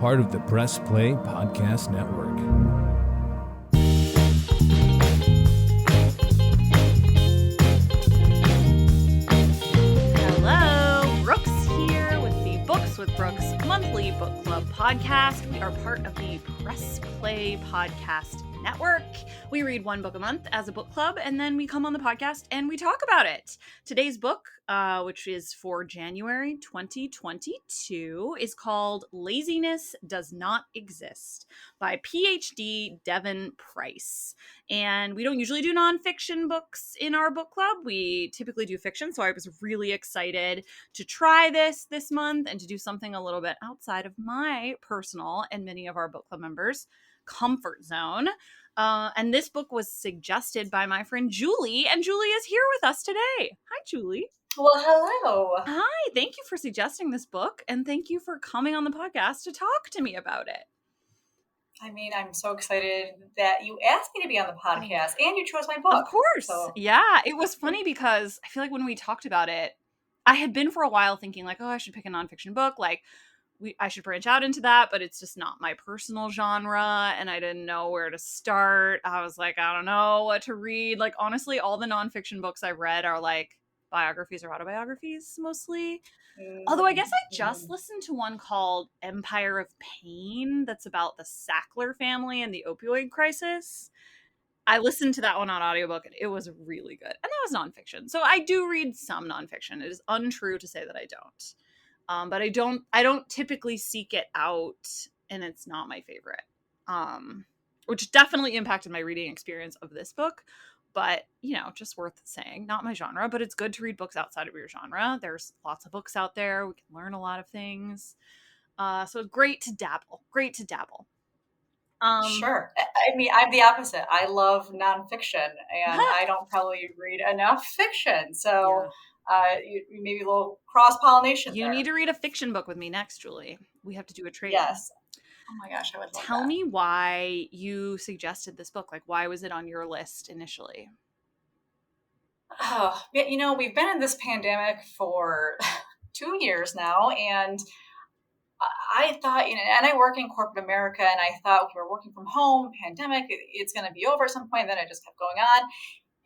part of the Press Play Podcast Network. Hello, Brooks here with the Books with Brooks monthly book club podcast. We are part of the Press Play Podcast Network. We read one book a month as a book club, and then we come on the podcast and we talk about it. Today's book, which is for January 2022, is called Laziness Does Not Exist by Ph.D. Devon Price. And we don't usually do nonfiction books in our book club. We typically do fiction, so I was really excited to try this month and to do something a little bit outside of my personal and many of our book club members' comfort zone. And this book was suggested by my friend Julie, and Julie is here with us today. Hi, Julie. Well, hello. Hi, thank you for suggesting this book, and thank you for coming on the podcast to talk to me about it. I mean, I'm so excited that you asked me to be on the podcast, and you chose my book. Of course. So. Yeah, it was funny because I feel like when we talked about it, I had been for a while thinking like, oh, I should pick a nonfiction book, like I should branch out into that, but it's just not my personal genre, and I didn't know where to start. I was like, I don't know what to read. Like, honestly, all the nonfiction books I've read are like biographies or autobiographies mostly. Although I guess I just listened to one called Empire of Pain that's about the Sackler family and the opioid crisis. I listened to that one on audiobook, and it was really good. And that was nonfiction. So I do read some nonfiction. It is untrue to say that I don't. But I don't typically seek it out, and it's not my favorite, which definitely impacted my reading experience of this book. But, you know, just worth saying, not my genre, but it's good to read books outside of your genre. There's lots of books out there. We can learn a lot of things. So it's great to dabble. Sure. I mean, I'm the opposite. I love nonfiction, and I don't probably read enough fiction. So maybe a little cross-pollination You need to read a fiction book with me next, Julie. We have to do a trade. Yes. Oh my gosh, I would love Tell me why you suggested this book. Like, why was it on your list initially? Oh, you know, we've been in this pandemic for 2 years now, and I thought, you know, and I work in corporate America, and I thought, okay, we're working from home, pandemic, it's going to be over at some point. And then it just kept going on.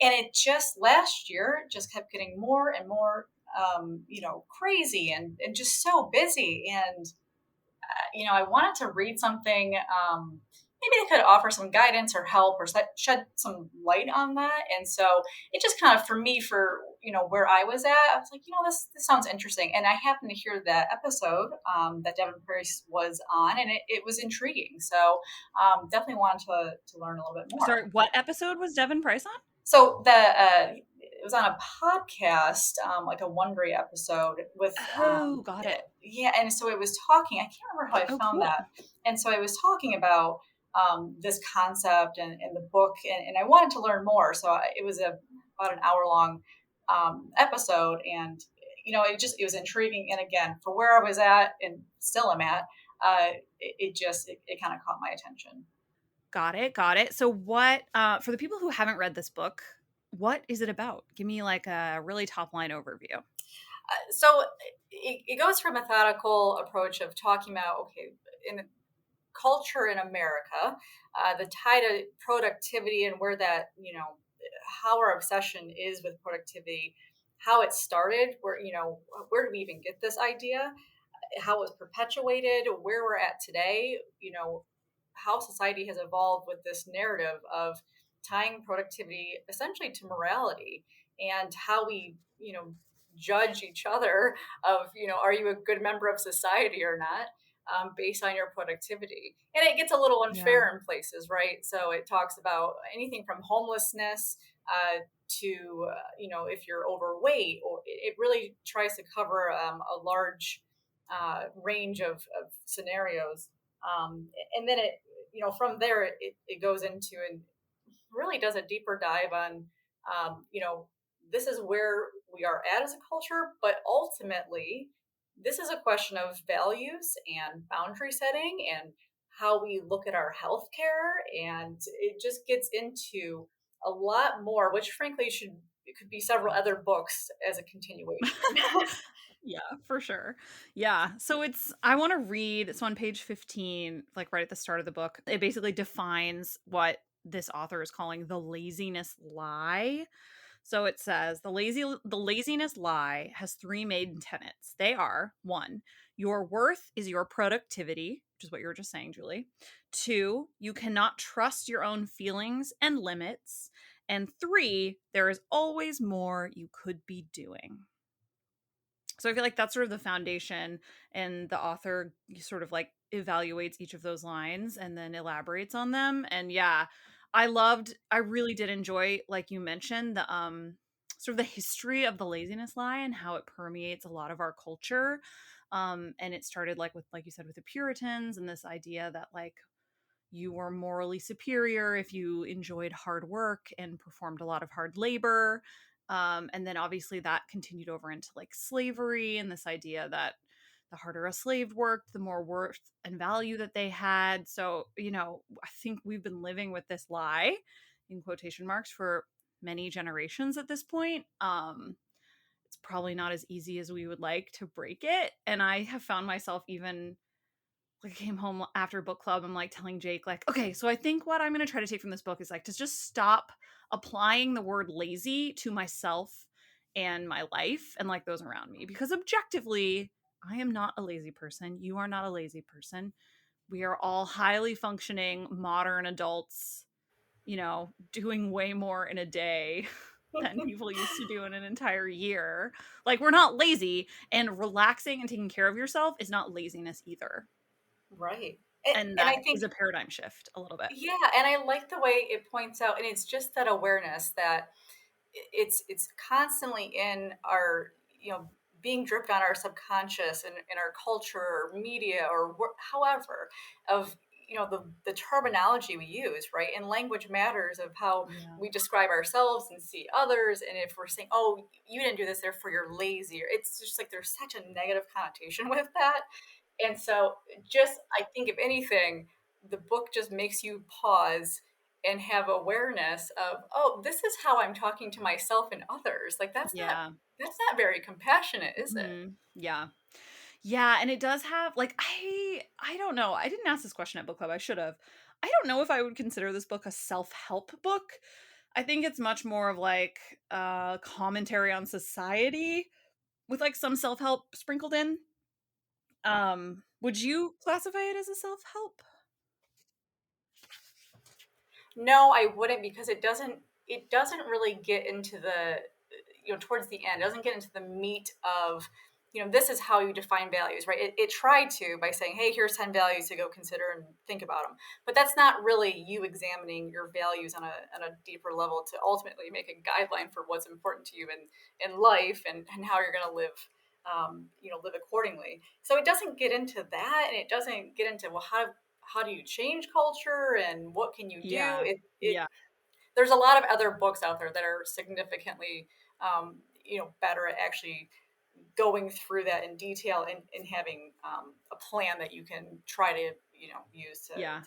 And it just last year just kept getting more and more, crazy and just so busy. And, you know, I wanted to read something, maybe that could offer some guidance or help or shed some light on that. And so it just kind of, for me, for, you know, where I was at, I was like, you know, this sounds interesting. And I happened to hear that episode that Devon Price was on, and it was intriguing. So definitely wanted to learn a little bit more. Sorry, what episode was Devon Price on? So it was on a podcast, like a Wondery episode with. Got it. Yeah, and so it was talking. I can't remember how I found that. And so it was talking about this concept and the book, and I wanted to learn more. So it was about an hour-long episode, and you know, it was intriguing. And again, for where I was at and still am at, it kind of caught my attention. Got it. So what, for the people who haven't read this book, what is it about? Give me like a really top line overview. So it goes for a methodical approach of talking about, okay, in culture in America, the tie to productivity and where that, you know, how our obsession is with productivity, how it started, where do we even get this idea, how it was perpetuated, where we're at today, you know, how society has evolved with this narrative of tying productivity essentially to morality, and how we, you know, judge each other of, you know, are you a good member of society or not, based on your productivity. And it gets a little unfair in places, right? So it talks about anything from homelessness to, you know, if you're overweight, or it really tries to cover a large range of scenarios. And then it, you know, from there, it goes into and really does a deeper dive on, you know, this is where we are at as a culture, but ultimately, this is a question of values and boundary setting and how we look at our healthcare. And it just gets into a lot more, which frankly could be several other books as a continuation. Yeah, for sure. Yeah. So I want to read, it's on page 15, like right at the start of the book. It basically defines what this author is calling the laziness lie. So it says the laziness lie has three main tenets. They are: one, your worth is your productivity, which is what you were just saying, Julie. Two, you cannot trust your own feelings and limits. And three, there is always more you could be doing. So I feel like that's sort of the foundation, and the author sort of like evaluates each of those lines and then elaborates on them. And yeah, I really did enjoy, like you mentioned, the sort of the history of the laziness lie and how it permeates a lot of our culture. And it started like with, like you said, with the Puritans, and this idea that like you were morally superior if you enjoyed hard work and performed a lot of hard labor. And then obviously that continued over into like slavery, and this idea that the harder a slave worked, the more worth and value that they had. So, I think we've been living with this lie, in quotation marks, for many generations at this point. It's probably not as easy as we would like to break it. And I have found myself, even like, I came home after book club, I'm like telling Jake, like, okay, so I think what I'm going to try to take from this book is like to just stop applying the word lazy to myself and my life and like those around me, because objectively I am not a lazy person. You are not a lazy person. We are all highly functioning modern adults, doing way more in a day than people used to do in an entire year. Like, we're not lazy, and relaxing and taking care of yourself is not laziness either. Right. And And that I is think, a paradigm shift a little bit. yeah, and I like the way it points out, and it's just that awareness that it's constantly in our, being dripped on our subconscious and in our culture or media or however, of the terminology we use, right? And language matters, of how Yeah. we describe ourselves and see others. And if we're saying, oh, you didn't do this, therefore you're lazy, or it's just like there's such a negative connotation with that. And so, just, I think, if anything, the book just makes you pause and have awareness of, oh, this is how I'm talking to myself and others. Like, Yeah. that's not very compassionate, is it? Yeah. Yeah, and it does have like, I don't know. I didn't ask this question at book club. I should have. I don't know if I would consider this book a self-help book. I think it's much more of like a commentary on society with like some self-help sprinkled in. Would you classify it as a self-help? No, I wouldn't, because it doesn't really get into the, towards the end, it doesn't get into the meat of, this is how you define values, right? It tried to, by saying, hey, here's 10 values to go consider and think about them. But that's not really you examining your values on a deeper level to ultimately make a guideline for what's important to you in life, and how you're going to live, live accordingly. So it doesn't get into that, and it doesn't get into, well, how do you change culture and what can you do? Yeah. It Yeah. There's a lot of other books out there that are significantly, better at actually going through that in detail, and having a plan that you can try to, use Yeah.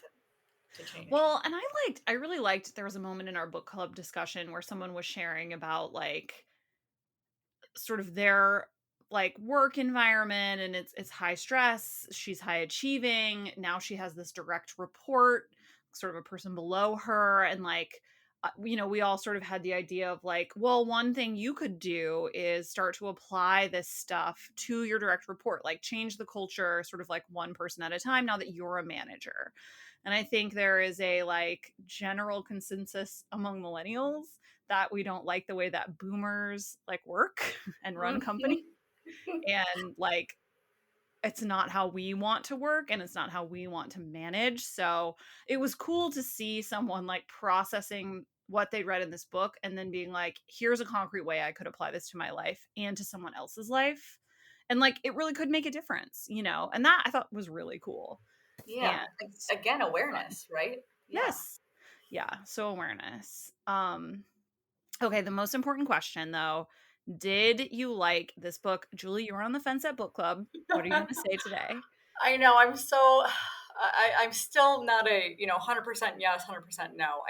to change. Well, and I really liked, there was a moment in our book club discussion where someone was sharing about like sort of their like work environment, and it's high stress, she's high achieving, now she has this direct report, sort of a person below her, and like we all sort of had the idea of like, well, one thing you could do is start to apply this stuff to your direct report, like change the culture sort of like one person at a time now that you're a manager. And I think there is a like general consensus among millennials that we don't like the way that boomers like work and run companies, Mhm. and like it's not how we want to work, and it's not how we want to manage. So it was cool to see someone like processing what they read in this book and then being like, here's a concrete way I could apply this to my life and to someone else's life, and like it really could make a difference, and that I thought was really cool. Yeah. And Again, fun. awareness, right? Yeah. Yes. Yeah, so awareness. Okay, the most important question though, did you like this book? Julie, you were on the fence at book club. What are you going to say today? I know. I'm so. I'm still not a 100% yes, 100% no.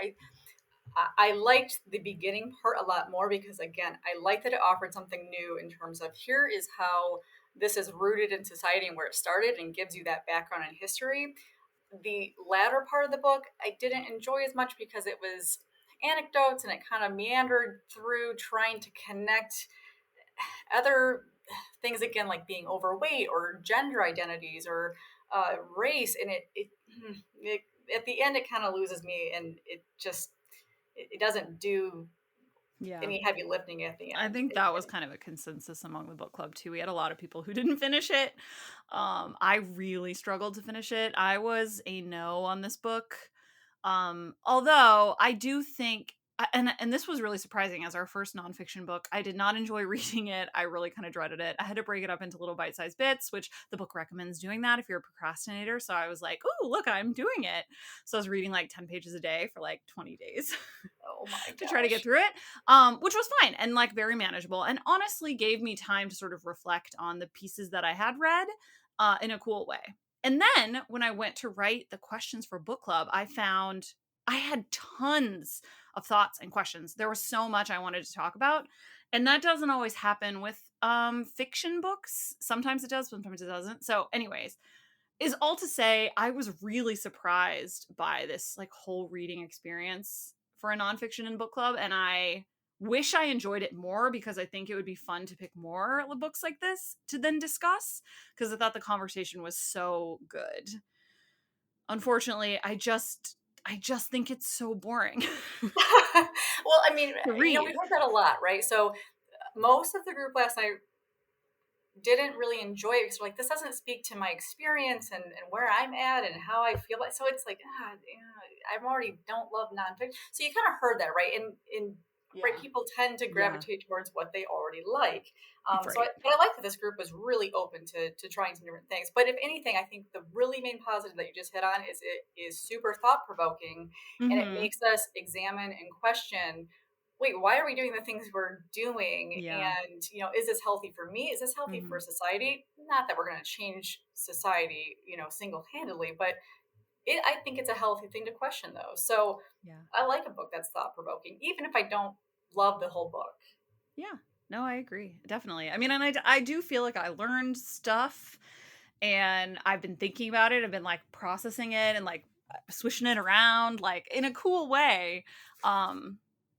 I liked the beginning part a lot more, because again, I liked that it offered something new in terms of, here is how this is rooted in society and where it started and gives you that background and history. The latter part of the book I didn't enjoy as much because it was anecdotes and it kind of meandered through trying to connect other things again, like being overweight or gender identities or race, and it at the end it kind of loses me, and it doesn't do Yeah. any heavy lifting at the end. I think that was kind of a consensus among the book club too. We had a lot of people who didn't finish it. I really struggled to finish it. I was a no on this book. Although I do think, and this was really surprising as our first nonfiction book. I did not enjoy reading it. I really kind of dreaded it. I had to break it up into little bite-sized bits, which the book recommends doing that if you're a procrastinator. So I was like, oh, look, I'm doing it. So I was reading like 10 pages a day for like 20 days. Oh my gosh. To try to get through it, which was fine and like very manageable, and honestly gave me time to sort of reflect on the pieces that I had read in a cool way. And then when I went to write the questions for book club, I found I had tons of thoughts and questions. There was so much I wanted to talk about, and that doesn't always happen with fiction books. Sometimes it does, sometimes it doesn't. So anyways, is all to say I was really surprised by this like whole reading experience for a nonfiction and book club, and I wish I enjoyed it more because I think it would be fun to pick more books like this to then discuss, because I thought the conversation was so good. Unfortunately, I just think it's so boring. Well, I mean, To we've read. heard that a lot, right? So most of the group last night didn't really enjoy it because we're like, this doesn't speak to my experience and where I'm at and how I feel. Like, so it's like, I'm already don't love nonfiction. So you kind of heard that, right? And right, people tend to gravitate towards what they already like. Right. But I like that this group was really open to trying some different things. But if anything, I think the really main positive that you just hit on is it is super thought provoking, and it makes us examine and question, wait, why are we doing the things we're doing? Yeah. And, is this healthy for me? Is this healthy for society? Not that we're going to change society, single handedly, but I think it's a healthy thing to question those. So Yeah. I like a book that's thought provoking, even if I don't love the whole book. Yeah. No, I agree. Definitely. I mean, and I do feel like I learned stuff, and I've been thinking about it. I've been like processing it and like swishing it around like in a cool way.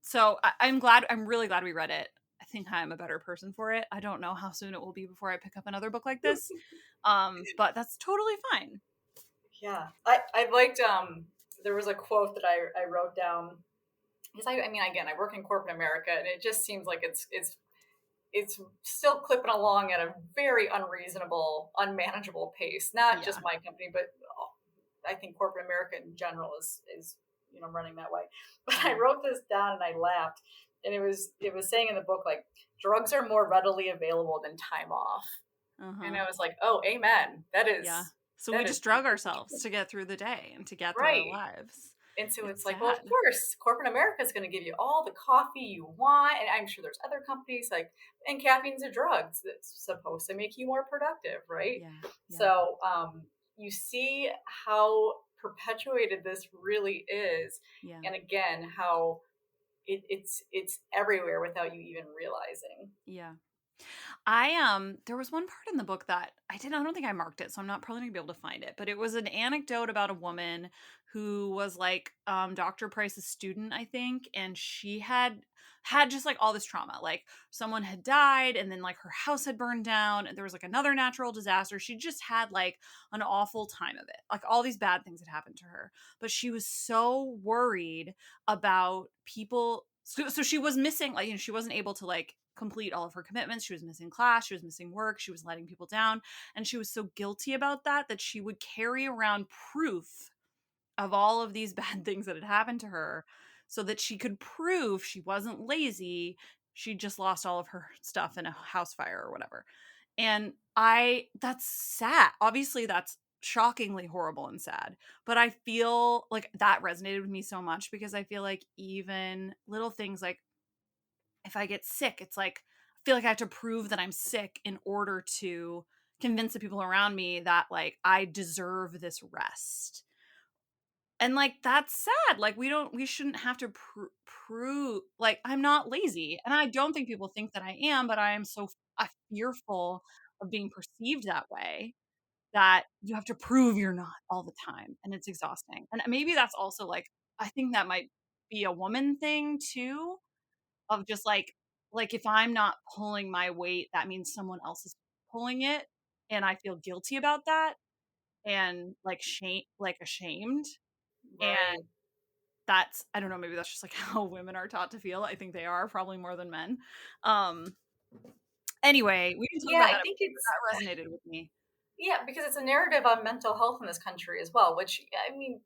So I'm really glad we read it. I think I'm a better person for it. I don't know how soon it will be before I pick up another book like this. But that's totally fine. Yeah. I liked, there was a quote that I wrote down, because I mean, again, I work in corporate America, and it just seems like it's still clipping along at a very unreasonable, unmanageable pace. Not just my company, but I think corporate America in general is running that way. But I wrote this down and I laughed, and it was saying in the book, like, drugs are more readily available than time off. And I was like, oh, amen. That is So we just drug ourselves to get through the day and to get through our lives. And so it's like, well, of course, corporate America is going to give you all the coffee you want. And I'm sure there's other companies and caffeine's a drug that's supposed to make you more productive, right? Yeah. So you see how perpetuated this really is. Yeah. And again, how it's everywhere without you even realizing. Yeah. There was one part in the book that I don't think I marked it, so I'm not probably gonna be able to find it, but it was an anecdote about a woman who was like Dr. Price's student, I think, and she had just like all this trauma. Like someone had died, and then like her house had burned down, and there was like another natural disaster. She just had like an awful time of it. Like all these bad things had happened to her. But she was so worried about people, so she was missing, like, she wasn't able to like complete all of her commitments. She was missing class, she was missing work, she was letting people down, and she was so guilty about that she would carry around proof of all of these bad things that had happened to her, so that she could prove she wasn't lazy. She just lost all of her stuff in a house fire or whatever. And that's sad. Obviously that's shockingly horrible and sad, but I feel like that resonated with me so much, because I feel like even little things like, if I get sick, it's like I feel like I have to prove that I'm sick in order to convince the people around me that like I deserve this rest. And like that's sad. Like we shouldn't have to prove, like, I'm not lazy, and I don't think people think that I am, but I am so fearful of being perceived that way, that you have to prove you're not all the time, and it's exhausting. And maybe that's also like, I think that might be a woman thing too, of just like if I'm not pulling my weight, that means someone else is pulling it, and I feel guilty about that, and like ashamed. And Right. that's, I don't know, maybe that's just like how women are taught to feel. I think they are probably more than men. Um anyway, we can talk Yeah, about I that, think but it's that resonated with me. yeah, because it's a narrative on mental health in this country as well, which I mean,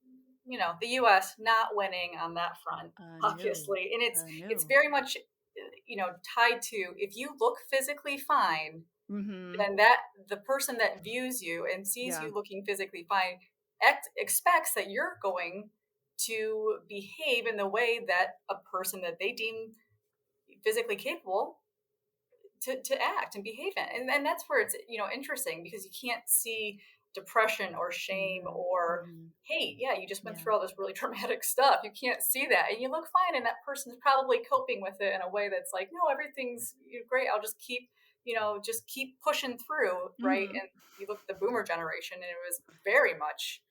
the US not winning on that front, No. obviously. And it's No. very much tied to, if you look physically fine, Mhm. then that the person that views you and sees Yeah. you looking physically fine expects that you're going to behave in the way that a person that they deem physically capable to act and behave in. And that's where it's interesting, because you can't see depression or shame Mhm. or, Mhm. hey, yeah, you just went Yeah. through all this really traumatic stuff. You can't see that, and you look fine, and that person's probably coping with it in a way that's like, no, everything's great, I'll just keep pushing through, right? Mhm. And you look at the boomer generation, and it was very much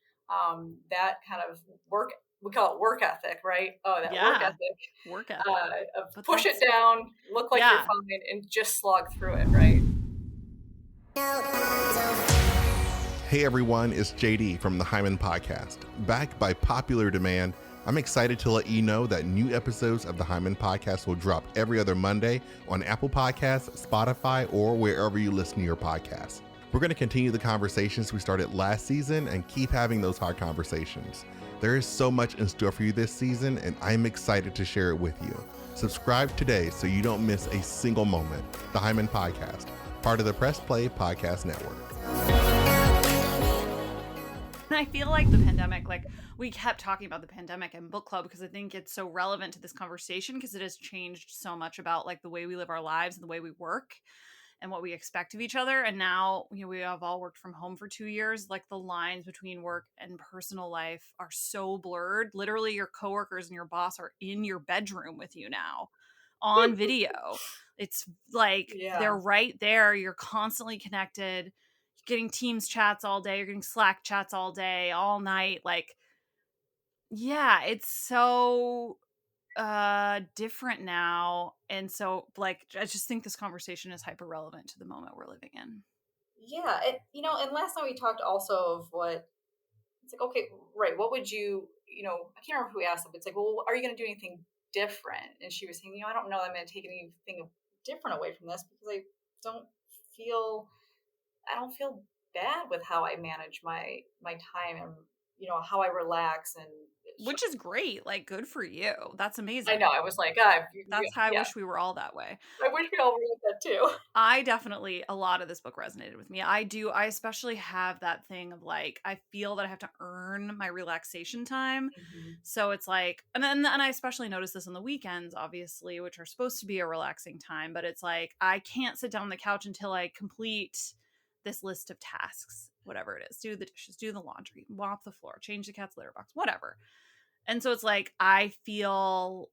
that kind of work, we call it work ethic, right? Oh, that work Yeah. ethic, Work ethic. of But push it that's, down, look like you're yeah. fine, and just slog through it, right? Hey everyone, it's JD from the Hyman Podcast. Backed by popular demand, I'm excited to let you know that new episodes of the Hyman Podcast will drop every other Monday on Apple Podcasts, Spotify, or wherever you listen to your podcasts. We're going to continue the conversations we started last season and keep having those hard conversations. There is so much in store for you this season, and I'm excited to share it with you. Subscribe today so you don't miss a single moment. The Hyman Podcast, part of the Press Play Podcast Network. And I feel like the pandemic, like we kept talking about the pandemic and book club because I think it's so relevant to this conversation, because it has changed so much about like the way we live our lives and the way we work and what we expect of each other. And now, we have all worked from home for 2 years. Like the lines between work and personal life are so blurred. Literally, your coworkers and your boss are in your bedroom with you now on video. It's like they're Yeah. right there. You're constantly connected. You're getting Teams chats all day. You're getting Slack chats all day, all night. Like, yeah, it's so different now. And so like I just think this conversation is hyper relevant to the moment we're living in. Yeah. And last time we talked also of what it's like, okay, right, what would I can't remember who asked it, but it's like, well, are you going to do anything different? And she was saying, I don't know that I'm going to take anything different away from this, because don't feel I don't feel bad with how I manage my time, and how I relax. And Which is great. Like, good for you. That's I amazing. know, I was like, That's how I yeah, wish we were all that way. I wish we all were like that too. I definitely, a lot of this book resonated with me. I especially have that thing of like, I feel that I have to earn my relaxation time. Mhm. So it's like, and I especially notice this on the weekends, obviously, which are supposed to be a relaxing time, but it's like, I can't sit down on the couch until I complete this list of tasks, whatever it is. Do the dishes, do the laundry, mop the floor, change the cat's litter box, whatever. And so it's like, I feel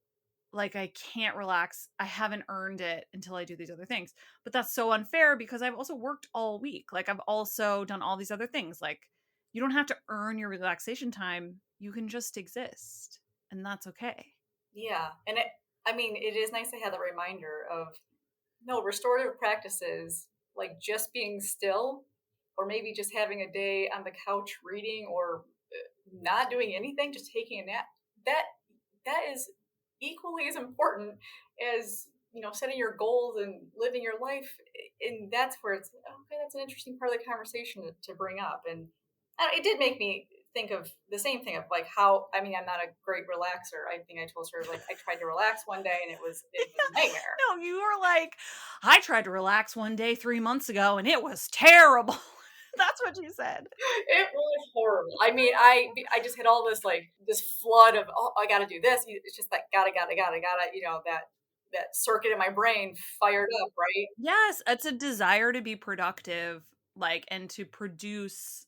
like I can't relax. I haven't earned it until I do these other things. But that's so unfair because I've also worked all week. Like I've also done all these other things. Like you don't have to earn your relaxation time. You can just exist. And that's okay. Yeah, and it is nice to have the reminder of, no, restorative practices, like just being still, or maybe just having a day on the couch reading, or not doing anything, just taking a nap. That that is equally as important as setting your goals and living your life. And that's where it's okay. That's an interesting part of the conversation to bring up, and it did make me think of the same thing of like how, I'm not a great relaxer. I think I told her, like, I tried to relax one day and it was a nightmare. No, you were like, I tried to relax one day 3 months ago and it was terrible. That's what you said. It was horrible. I just had all this flood of, oh, I got to do this. It's just like gotta, that circuit in my brain fired up, right? Yes, it's a desire to be productive, like, and to produce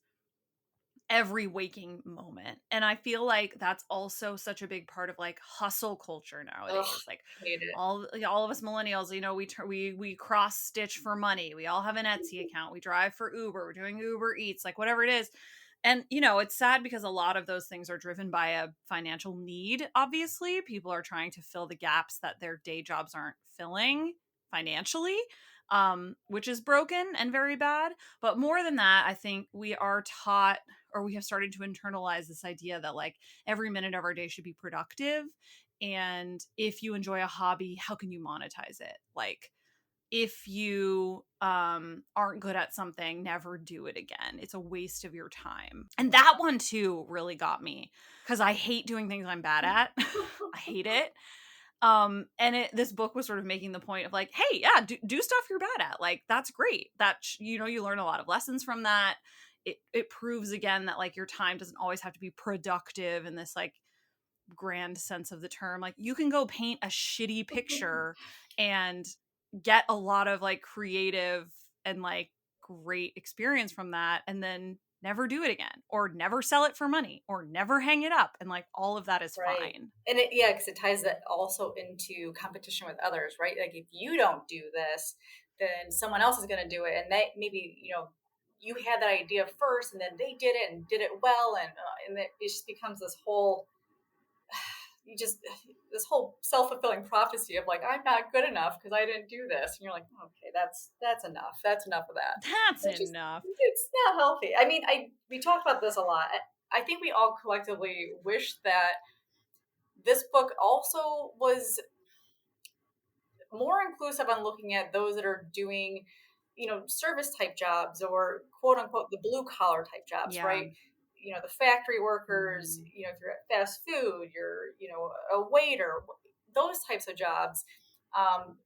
every waking moment. And I feel like that's also such a big part of like hustle culture nowadays. Ugh, Like hate it. all of us millennials, you know, we cross stitch for money. We all have an Etsy account. We drive for Uber. We're doing Uber Eats, like whatever it is. And you know, it's sad because a lot of those things are driven by a financial need. Obviously, people are trying to fill the gaps that their day jobs aren't filling financially, which is broken and very bad. But more than that, I think we are taught, or we have started to internalize this idea that like every minute of our day should be productive. And if you enjoy a hobby, how can you monetize it? Like if you aren't good at something, never do it again. It's a waste of your time. And that one too really got me because I hate doing things I'm bad at. I hate it. And this book was sort of making the point of like, hey, yeah, do stuff you're bad at. Like that's great. That you know, you learn a lot of lessons from that. It proves again that like your time doesn't always have to be productive in this like grand sense of the term. Like you can go paint a shitty picture and get a lot of like creative and like great experience from that, and then never do it again, or never sell it for money, or never hang it up, and like all of that is Right. fine. And because it ties that also into competition with others, right? Like if you don't do this, then someone else is going to do it. And they maybe, you had that idea first and then they did it and did it well. And it just becomes this whole self-fulfilling prophecy of like, I'm not good enough because I didn't do this. And you're like, okay, that's enough. That's enough of that. That's enough. It's not healthy. I mean, we talked about this a lot. I think we all collectively wish that this book also was more inclusive on looking at those that are doing, service type jobs or quote unquote the blue collar type jobs, Yeah. right? The factory workers, if you're at fast food, you're, a waiter, those types of jobs.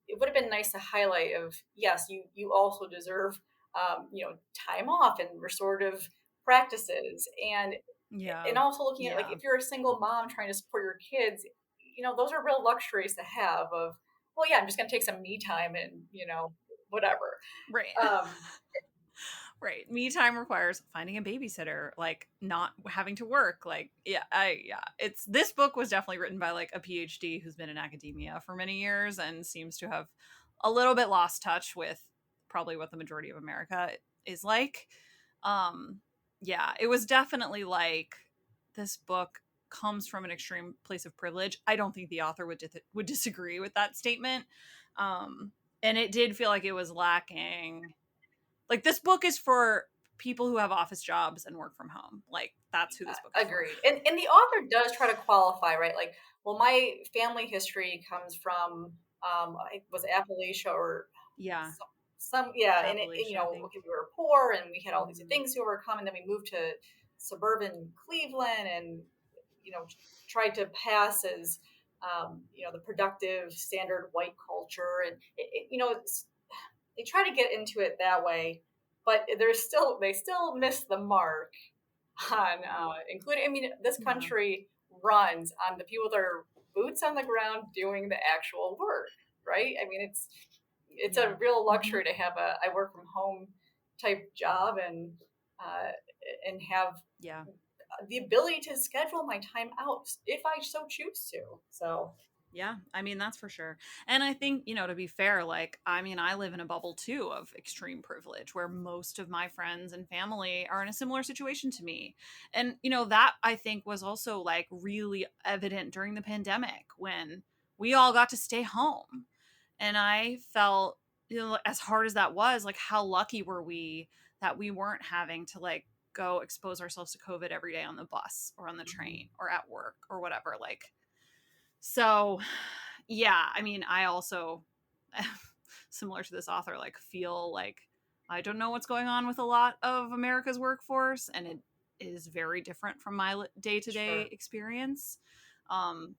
It would have been nice to highlight of, yes, you also deserve, time off and restorative practices. And also looking at like, if you're a single mom trying to support your kids, those are real luxuries to have of, well, yeah, I'm just going to take some me time and, whatever. Right. Right. Me time requires finding a babysitter, like not having to work. Like, this book was definitely written by like a PhD who's been in academia for many years and seems to have a little bit lost touch with probably what the majority of America is like. It was definitely like this book comes from an extreme place of privilege. I don't think the author would disagree with that statement. And it did feel like it was lacking. Like this book is for people who have office jobs and work from home. Like that's who this book is Agreed. for. And the author does try to qualify, right? Like, well, my family history comes from was Appalachia or some and we were poor and we had all these things to overcome, and then we moved to suburban Cleveland and tried to pass as the productive standard white culture, and they try to get into it that way, but they still miss the mark on including. I mean, this country runs on the people that are boots on the ground doing the actual work, right? I mean, it's a real luxury to have I work from home type job and have the ability to schedule my time out if I so choose to. So yeah, I mean, that's for sure. And I think, to be fair, like, I mean, I live in a bubble too of extreme privilege where most of my friends and family are in a similar situation to me. And, that I think was also like really evident during the pandemic when we all got to stay home. And I felt, as hard as that was, like, how lucky were we that we weren't having to like go expose ourselves to COVID every day on the bus or on the train or at work or whatever. Like, so, yeah, I mean, I also, similar to this author, like feel like I don't know what's going on with a lot of America's workforce, and it is very different from my day-to-day experience.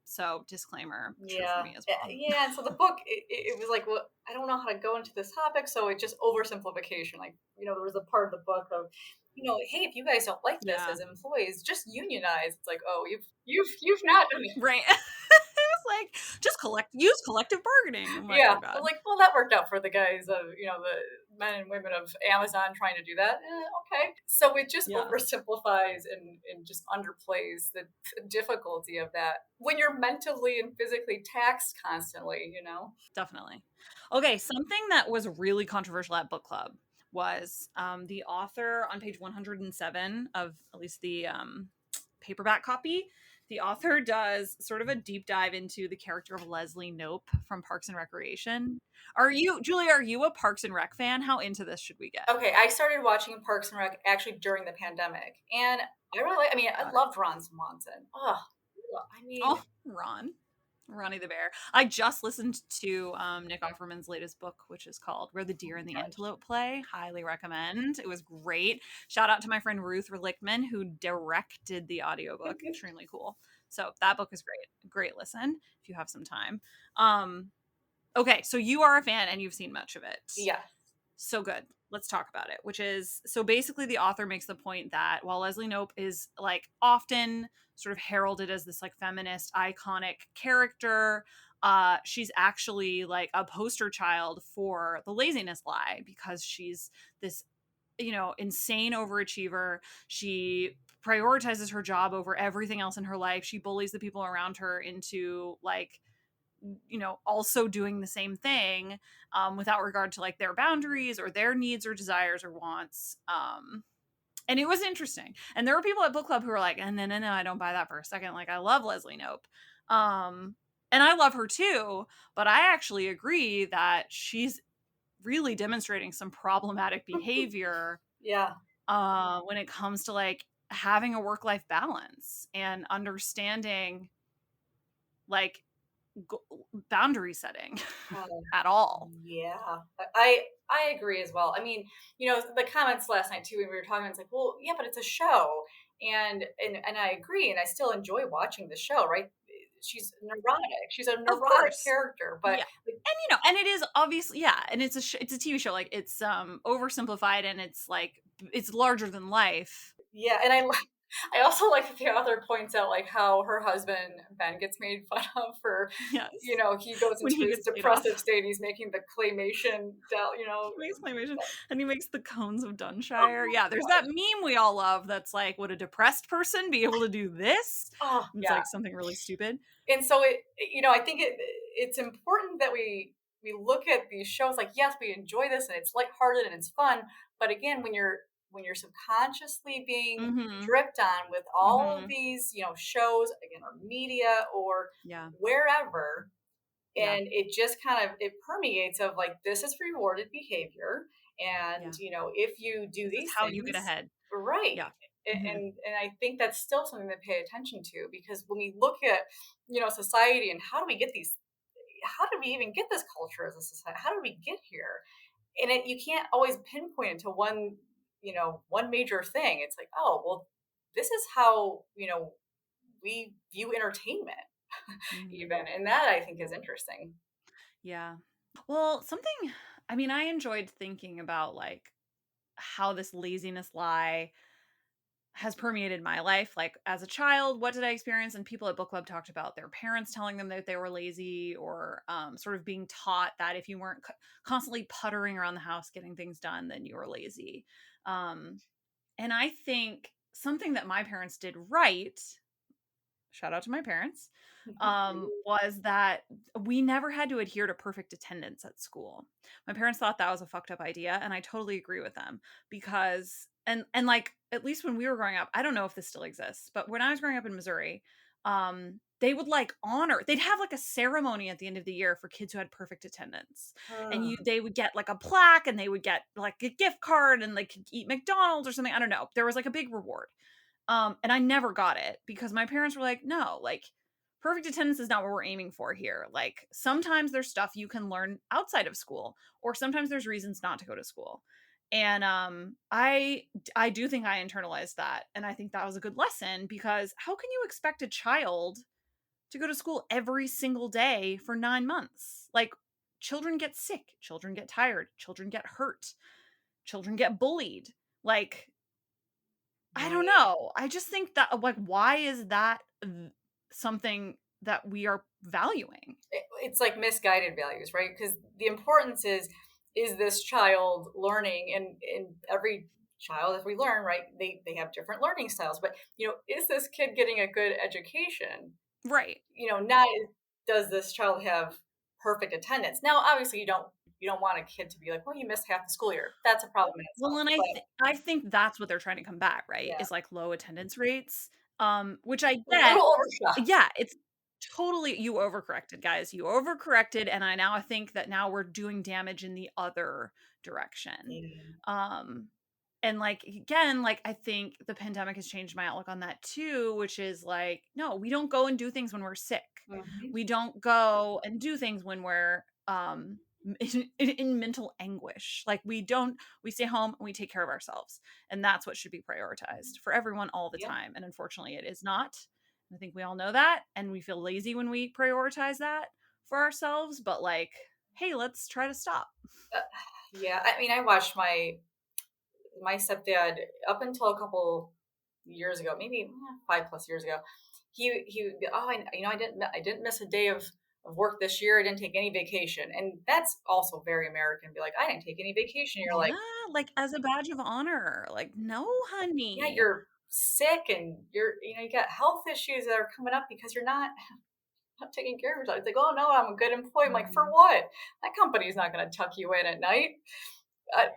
So disclaimer, true for me as well. Yeah, and so the book, it was like, well, I don't know how to go into this topic, so it just oversimplification. Like, there was a part of the book of, hey, if you guys don't like this as employees, just unionize. It's like, oh, you've not done it. Right. It was like, just use collective bargaining. I'm like, Yeah. oh God. I'm like, well, that worked out for the guys of, the men and women of Amazon trying to do that. Okay. So it just Yeah. oversimplifies and just underplays the difficulty of that when you're mentally and physically taxed constantly, Definitely. Okay, something that was really controversial at book club was the author on page 107 of at least the paperback copy. The author does sort of a deep dive into the character of Leslie Knope from Parks and Recreation. Julie, are you a Parks and Rec fan? How into this should we get? Okay, I started watching Parks and Rec actually during the pandemic, and I loved Ron Swanson. Oh, Oh, Ronnie the Bear. I just listened to Nick Offerman's latest book, which is called Where the Deer and the Antelope Play. Highly recommend. It was great. Shout out to my friend Ruth Lickman, who directed the audiobook. Extremely cool. So that book is great. Great listen if you have some time. Okay, so you are a fan and you've seen much of it. yeah. So good. Let's talk about it, which is, so basically the author makes the point that while Leslie Knope is like often sort of heralded as this like feminist iconic character, she's actually like a poster child for the laziness lie, because she's this, insane overachiever. She prioritizes her job over everything else in her life. She bullies the people around her into like, also doing the same thing without regard to like their boundaries or their needs or desires or wants. And it was interesting. And there were people at book club who were like, no, I don't buy that for a second. Like, I love Leslie Knope. And I love her too, but I actually agree that she's really demonstrating some problematic behavior. Yeah. When it comes to like having a work-life balance and understanding like boundary setting at all. Yeah, I agree as well. I mean, the comments last night too when we were talking, it's like, well, yeah, but it's a show, and I agree, and I still enjoy watching the show. Right? She's neurotic. She's a neurotic character, but yeah. And it is obviously, yeah, and it's a TV show. Like, it's oversimplified, and it's like it's larger than life. Yeah, and I also like that the author points out like how her husband Ben gets made fun of for, he goes into his depressive state. He's making the claymation, he makes claymation, and he makes the cones of Dunshire. Yeah, there's that meme we all love that's like, would a depressed person be able to do this? It's like something really stupid. And so I think it's important that we look at these shows like, yes, we enjoy this and it's lighthearted and it's fun, but again, when you're subconsciously being dripped on with all of these, shows, again, or media or wherever, and it just kind of, it permeates of like, this is rewarded behavior. And, if you do these how things, you get ahead. Right. Yeah. And I think that's still something to pay attention to, because when we look at, society and how do we even get this culture as a society? How do we get here? And you can't always pinpoint it to one major thing. It's like, oh, well, this is how, we view entertainment even. And that I think is interesting. Yeah. Well, I enjoyed thinking about like how this laziness lie has permeated my life. Like, as a child, what did I experience? And people at book club talked about their parents telling them that they were lazy, or sort of being taught that if you weren't constantly puttering around the house getting things done, then you were lazy. And I think something that my parents did right, shout out to my parents, was that we never had to adhere to perfect attendance at school. My parents thought that was a fucked up idea, and I totally agree with them, because and like, at least when we were growing up, I don't know if this still exists, but when I was growing up in Missouri, they would like they'd have like a ceremony at the end of the year for kids who had perfect attendance. And they would get like a plaque, and they would get like a gift card, and they could eat McDonald's or something. I don't know. There was like a big reward. And I never got it, because my parents were like, no, like, perfect attendance is not what we're aiming for here. Like, sometimes there's stuff you can learn outside of school, or sometimes there's reasons not to go to school. And I do think I internalized that, and I think that was a good lesson, because how can you expect a child to go to school every single day for 9 months? Like, children get sick, children get tired, children get hurt, children get bullied. Like, I don't know. I just think that, like, why is that something that we are valuing. It's like misguided values, right? Because the importance is this child learning, and every child, if we learn, right, they have different learning styles, but is this kid getting a good education? Right. Not does this child have perfect attendance. Now obviously you don't want a kid to be like, well, you missed half the school year. That's a problem in itself. Well, and I think that's what they're trying to combat, right? Yeah. Is like low attendance rates, which I A get. little overshot. Yeah, it's totally, you overcorrected, guys. You overcorrected, and I now think that now we're doing damage in the other direction. And like, again, like, I think the pandemic has changed my outlook on that too, which is like, no, we don't go and do things when we're sick. Mhm. We don't go and do things when we're in mental anguish. Like, we stay home and we take care of ourselves, and that's what should be prioritized for everyone all the Yeah. time. And unfortunately it is not. I think we all know that, and we feel lazy when we prioritize that for ourselves, but like, hey, let's try to stop. Yeah, I mean, I watched my stepdad up until a couple years ago, maybe 5+ years ago. He oh, I didn't miss a day of work this year. I didn't take any vacation, and that's also very American. Be like, I didn't take any vacation. You're like, Like as a badge of honor. Like, no, honey. yeah, you're sick, and you got health issues that are coming up because you're not taking care of yourself. It's like, oh no, I'm a good employee. I'm like, for what? That company's not going to tuck you in at night.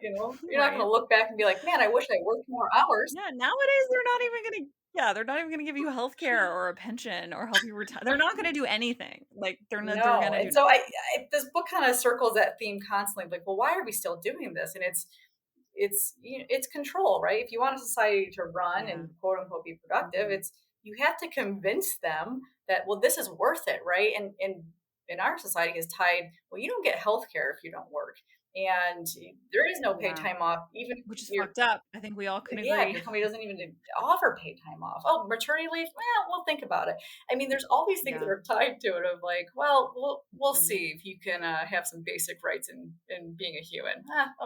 You're not going to look back and be like, man, I wish I worked more hours. Yeah, nowadays they're not even gonna give you health care or a pension or help you retire. They're not gonna do anything. Like, they're gonna do And so this book kind of circles that theme constantly. Like, well, why are we still doing this? And it's control, right? If you want a society to run and quote unquote be productive, it's you have to convince them that, well, this is worth it, right? And in our society is tied, well, you don't get health care if you don't work, and there is no paid time off, even which is fucked up. I think we all can agree. Yeah, your company doesn't even offer paid time off. Oh, maternity leave? Well, we'll think about it. I mean, there's all these things that are tied to it of like, well, we'll see if you can have some basic rights in being a human.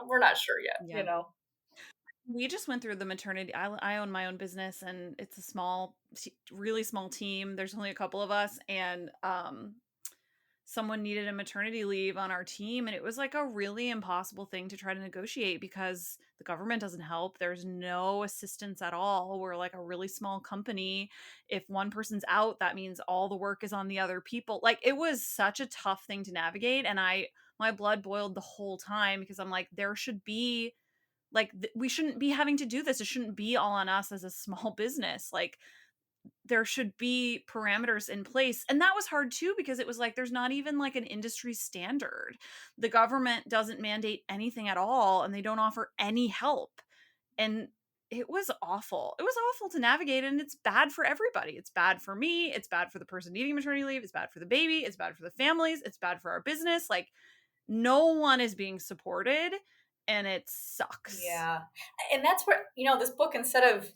We're not sure yet, We just went through the maternity. I own my own business, and it's a really small team. There's only a couple of us, and someone needed a maternity leave on our team, and it was like a really impossible thing to try to negotiate because the government doesn't help. There's no assistance at all. We're like a really small company. If one person's out, that means all the work is on the other people. Like, it was such a tough thing to navigate, and my blood boiled the whole time because I'm like, there should be like we shouldn't be having to do this. It shouldn't be all on us as a small business. Like, there should be parameters in place. And that was hard too, because it was like, there's not even like an industry standard. The government doesn't mandate anything at all, and they don't offer any help. And it was awful. It was awful to navigate, and it's bad for everybody. It's bad for me. It's bad for the person needing maternity leave. It's bad for the baby. It's bad for the families. It's bad for our business. Like, no one is being supported, and it sucks. Yeah. And that's where, this book, instead of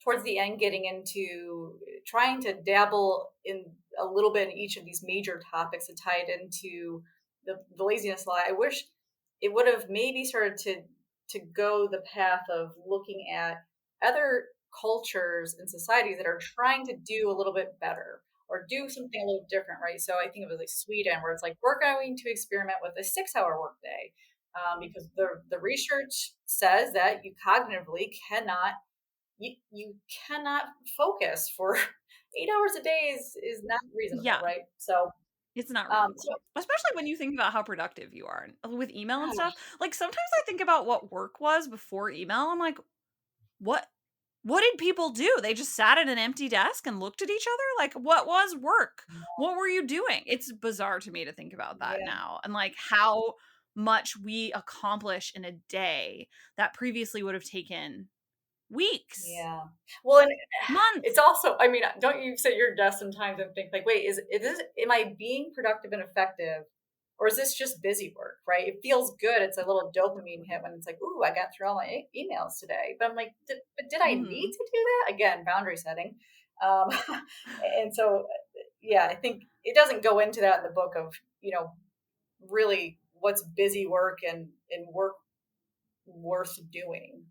towards the end getting into trying to dabble in a little bit in each of these major topics to tie it into the laziness lie, I wish it would have maybe started to go the path of looking at other cultures and societies that are trying to do a little bit better or do something a little different, right? So I think it was like Sweden, where it's like, we're going to experiment with a 6-hour workday, because the research says that you cognitively cannot focus for 8 hours a day is not reasonable, right? So it's not reasonable. Especially when you think about how productive you are with email and stuff. Like, sometimes I think about what work was before email. I'm like, what did people do? They just sat at an empty desk and looked at each other? Like, what was work? What were you doing? It's bizarre to me to think about that now, and like how much we accomplish in a day that previously would have taken weeks. Yeah. Well, and months. It's also, I mean, don't you sit at your desk sometimes and think like, wait, am I being productive and effective, or is this just busy work, right? It feels good. It's a little dopamine hit when it's like, ooh, I got through all my emails today. But I'm like, did I need to do that? Again, boundary setting. And so, yeah, I think it doesn't go into that in the book of, really what's busy work and work worth doing.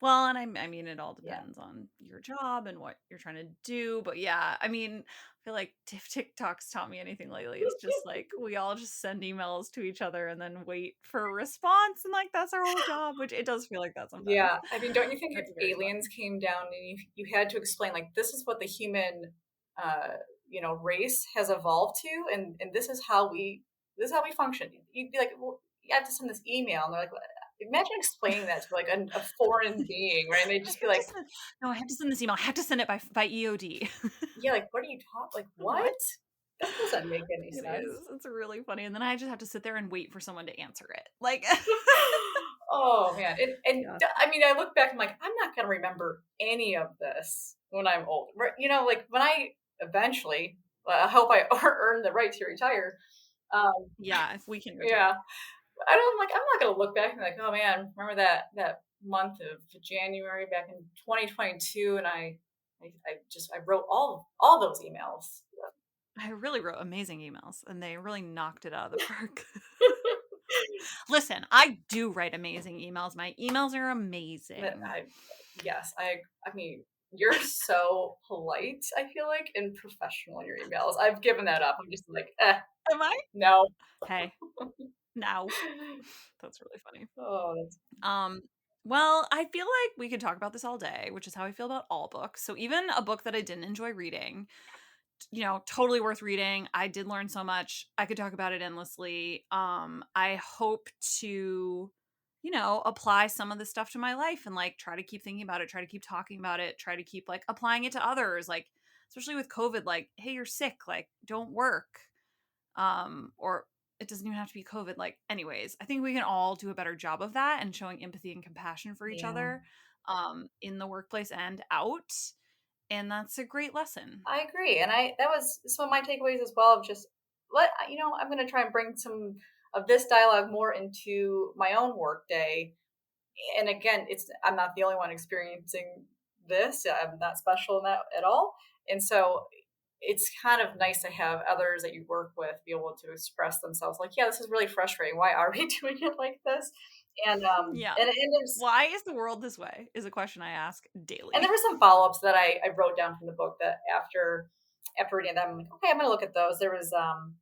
Well, and I mean, it all depends on your job and what you're trying to do. But yeah, I mean, I feel like if TikTok's taught me anything lately, it's just like we all just send emails to each other and then wait for a response. And like, that's our whole job, which it does feel like that sometimes. Yeah. I mean, don't you think if That's very aliens came down and you had to explain, like, this is what the human, race has evolved to, and this is how we function. You'd be like, well, you have to send this email. And they're like, imagine explaining that to like a foreign being, right? And they'd just be like, no, I have to send this email. I have to send it by EOD. yeah, like, what are you talking? Like, what? That doesn't make any sense. It is. It's really funny. And then I just have to sit there and wait for someone to answer it. Like, oh man. And I mean, I look back and I'm like, I'm not going to remember any of this when I'm old. Like when I eventually, I hope I earn the right to retire. Yeah, if we can retire. Yeah. I'm not going to look back and be like, oh man, remember that month of January back in 2022. And I wrote all those emails. I really wrote amazing emails and they really knocked it out of the park. Listen, I do write amazing emails. My emails are amazing. I mean, you're so polite, I feel like, and professional in your emails. I've given that up. I'm just like, Am I? No. Hey. No. That's really funny. Oh, that's... Well, I feel like we could talk about this all day, which is how I feel about all books. So even a book that I didn't enjoy reading, totally worth reading. I did learn so much. I could talk about it endlessly. I hope to, apply some of this stuff to my life and like try to keep thinking about it, try to keep talking about it, try to keep like applying it to others. Like, especially with COVID, like, hey, you're sick, like, don't work. Or it doesn't even have to be COVID. Like, anyways, I think we can all do a better job of that and showing empathy and compassion for each other, in the workplace and out. And that's a great lesson. I agree. And that was some of my takeaways as well, of just I'm going to try and bring some of this dialogue more into my own work day. And again, I'm not the only one experiencing this. I'm not special in that at all. And so it's kind of nice to have others that you work with be able to express themselves like, yeah, this is really frustrating. Why are we doing it like this? And yeah. And why is the world this way is a question I ask daily. And there were some follow-ups that I wrote down from the book that after reading them, I'm like, okay, I'm going to look at those. There was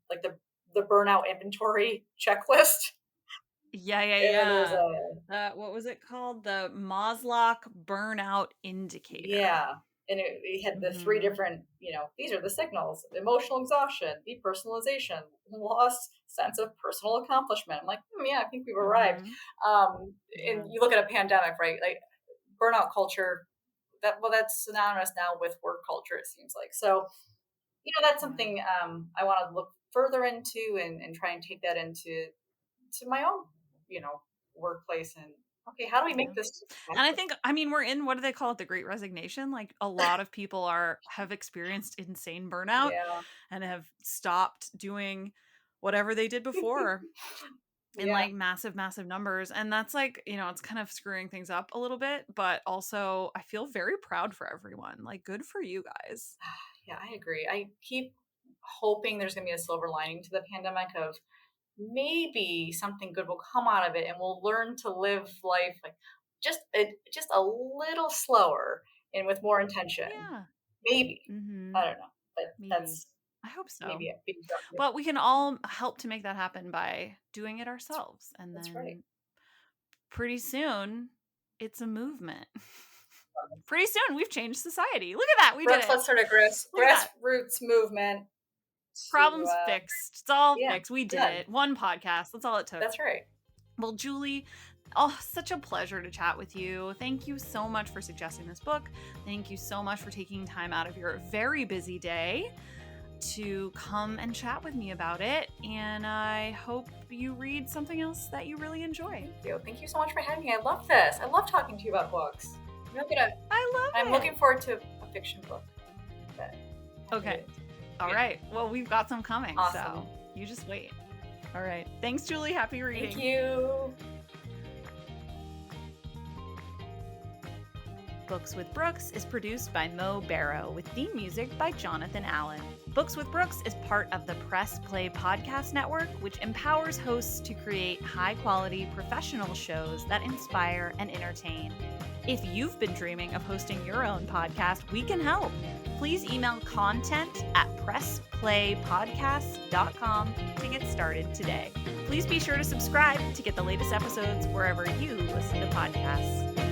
like the burnout inventory checklist. Yeah. What was it called? The Maslow burnout indicator. Yeah. And it had the three different, these are the signals: emotional exhaustion, depersonalization, lost sense of personal accomplishment. I'm like, yeah, I think we've arrived. And you look at a pandemic, right? Like burnout culture, that's synonymous now with work culture, it seems like. So, that's something I want to look further into and try and take that into my own, workplace. And okay, how do we make this? And I think, we're in, what do they call it? The Great Resignation. Like a lot of people have experienced insane burnout and have stopped doing whatever they did before in like massive, massive numbers. And that's like, it's kind of screwing things up a little bit, but also I feel very proud for everyone. Like, good for you guys. Yeah, I agree. I keep hoping there's going to be a silver lining to the pandemic of maybe something good will come out of it and we'll learn to live life like just a little slower and with more intention. Yeah. Maybe. I don't know. But maybe. I hope so. Maybe a big jump. But we can all help to make that happen by doing it ourselves. And that's then right. Pretty soon it's a movement. Pretty soon we've changed society. Look at that. We did it. Let's start a grassroots movement. Problems fixed. It's all fixed. We did it. One podcast. That's all it took. That's right. Well, Julie, such a pleasure to chat with you. Thank you so much for suggesting this book. Thank you so much for taking time out of your very busy day to come and chat with me about it. And I hope you read something else that you really enjoy. Thank you so much for having me. I love this. I love talking to you about books. I'm looking forward to a fiction book. Okay. All right. Well, we've got some coming. Awesome. So you just wait. All right. Thanks, Julie. Happy reading. Thank you. Books with Brooks is produced by Mo Barrow with theme music by Jonathan Allen. Books with Brooks is part of the Press Play Podcast Network, which empowers hosts to create high-quality professional shows that inspire and entertain. If you've been dreaming of hosting your own podcast, we can help. Please email content@pressplaypodcast.com to get started today. Please be sure to subscribe to get the latest episodes wherever you listen to podcasts.